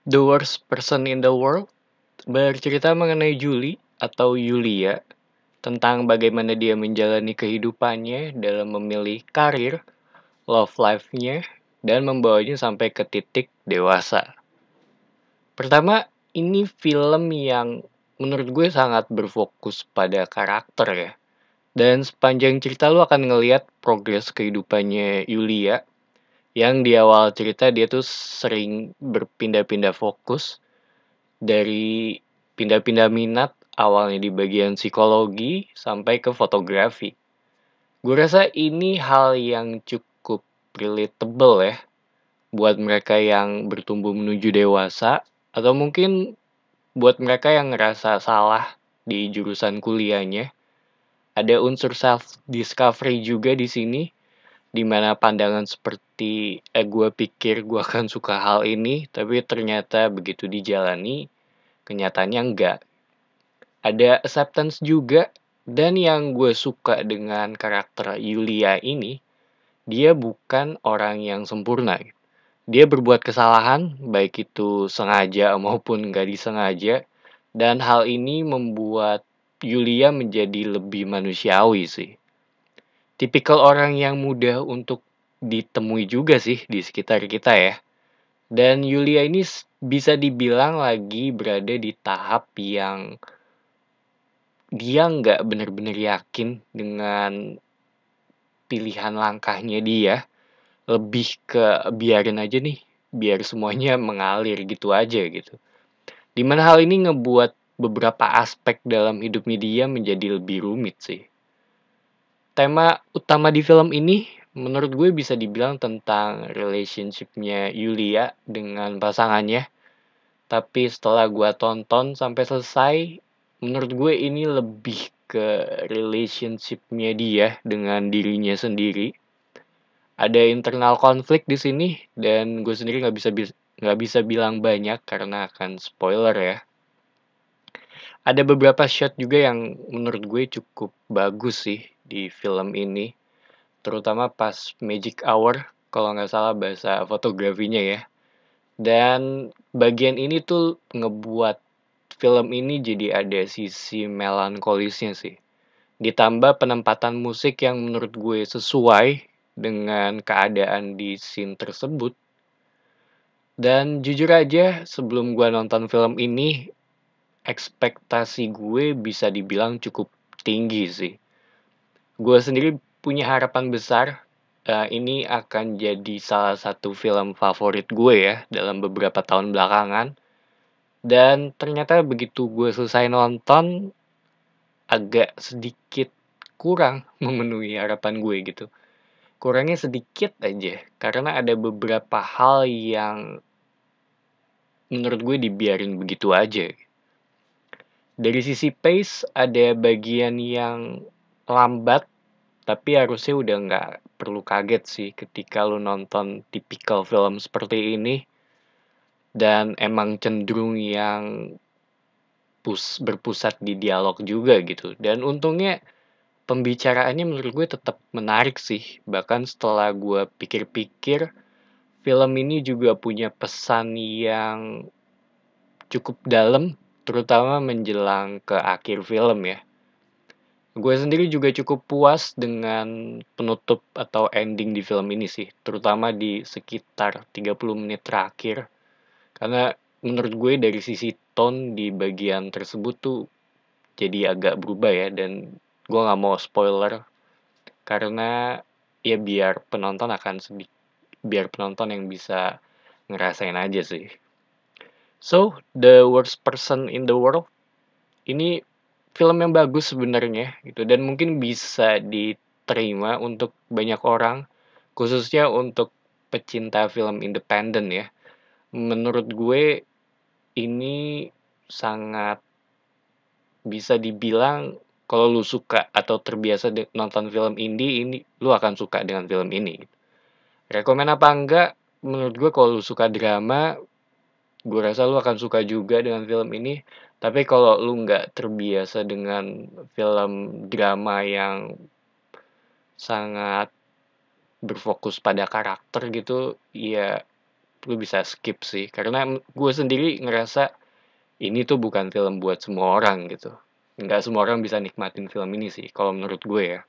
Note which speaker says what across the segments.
Speaker 1: The Worst Person in the World bercerita mengenai Julie atau Yulia tentang bagaimana dia menjalani kehidupannya dalam memilih karir, love life-nya, dan membawanya sampai ke titik dewasa. Pertama, ini film yang menurut gue sangat berfokus pada karakter ya. Dan sepanjang cerita lu akan ngelihat progres kehidupannya Yulia yang di awal cerita dia tuh sering berpindah-pindah fokus dari pindah-pindah minat awalnya di bagian psikologi sampai ke fotografi. Gue rasa ini hal yang cukup relatable ya buat mereka yang bertumbuh menuju dewasa atau mungkin buat mereka yang ngerasa salah di jurusan kuliahnya. Ada unsur self discovery juga di sini di mana pandangan seperti gue pikir gue akan suka hal ini tapi ternyata begitu dijalani kenyataannya enggak. Ada acceptance juga dan yang gue suka dengan karakter Yulia ini, dia bukan orang yang sempurna. Dia berbuat kesalahan, baik itu sengaja maupun nggak disengaja, dan hal ini membuat Yulia menjadi lebih manusiawi sih. Tipikal orang yang mudah untuk ditemui juga sih di sekitar kita ya. Dan Yulia ini bisa dibilang lagi berada di tahap yang dia nggak bener-bener yakin dengan pilihan langkahnya dia, lebih ke biarin aja nih, biar semuanya mengalir gitu aja gitu. Dimana hal ini ngebuat beberapa aspek dalam hidupnya dia menjadi lebih rumit sih. Tema utama di film ini menurut gue bisa dibilang tentang relationship-nya Yulia dengan pasangannya. Tapi setelah gue tonton sampai selesai, menurut gue ini lebih ke relationship-nya dia dengan dirinya sendiri. Ada internal konflik di sini dan gue sendiri nggak bisa bilang banyak karena akan spoiler ya. Ada beberapa shot juga yang menurut gue cukup bagus sih di film ini, terutama pas magic hour kalau nggak salah bahasa fotografinya ya. Dan bagian ini tuh ngebuat film ini jadi ada sisi melankolisnya sih. Ditambah penempatan musik yang menurut gue sesuai dengan keadaan di scene tersebut. Dan jujur aja sebelum gue nonton film ini, ekspektasi gue bisa dibilang cukup tinggi sih. Gue sendiri punya harapan besar ini akan jadi salah satu film favorit gue ya dalam beberapa tahun belakangan. Dan ternyata begitu gue selesai nonton, agak sedikit kurang memenuhi harapan gue gitu. Kurangnya sedikit aja, karena ada beberapa hal yang menurut gue dibiarin begitu aja. Dari sisi pace, ada bagian yang lambat, tapi harusnya udah nggak perlu kaget sih ketika lu nonton tipikal film seperti ini. Dan emang cenderung yang berpusat di dialog juga gitu. Dan untungnya pembicaraannya menurut gue tetap menarik sih. Bahkan setelah gue pikir-pikir, film ini juga punya pesan yang cukup dalam, terutama menjelang ke akhir film ya. Gue sendiri juga cukup puas dengan penutup atau ending di film ini sih, terutama di sekitar 30 menit terakhir. Karena menurut gue dari sisi tone di bagian tersebut tuh jadi agak berubah ya, dan gue nggak mau spoiler karena ya biar penonton yang bisa ngerasain aja sih. So, The Worst Person in the World ini film yang bagus sebenarnya gitu dan mungkin bisa diterima untuk banyak orang, khususnya untuk pecinta film independen ya. Menurut gue ini sangat bisa dibilang kalau lu suka atau terbiasa nonton film indie, ini lu akan suka dengan film ini. Rekomen apa enggak? Menurut gue kalau lu suka drama, gue rasa lu akan suka juga dengan film ini. Tapi kalau lu nggak terbiasa dengan film drama yang sangat berfokus pada karakter gitu, ya lu bisa skip sih. Karena gue sendiri ngerasa ini tuh bukan film buat semua orang gitu. Nggak semua orang bisa nikmatin film ini sih, kalau menurut gue ya.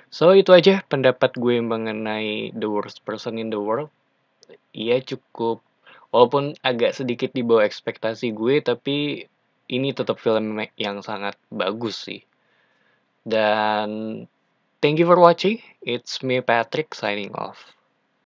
Speaker 1: So, itu aja pendapat gue mengenai The Worst Person in the World. Iya cukup, walaupun agak sedikit di bawah ekspektasi gue, tapi ini tetap film yang sangat bagus sih. Dan thank you for watching. It's me Patrick signing off.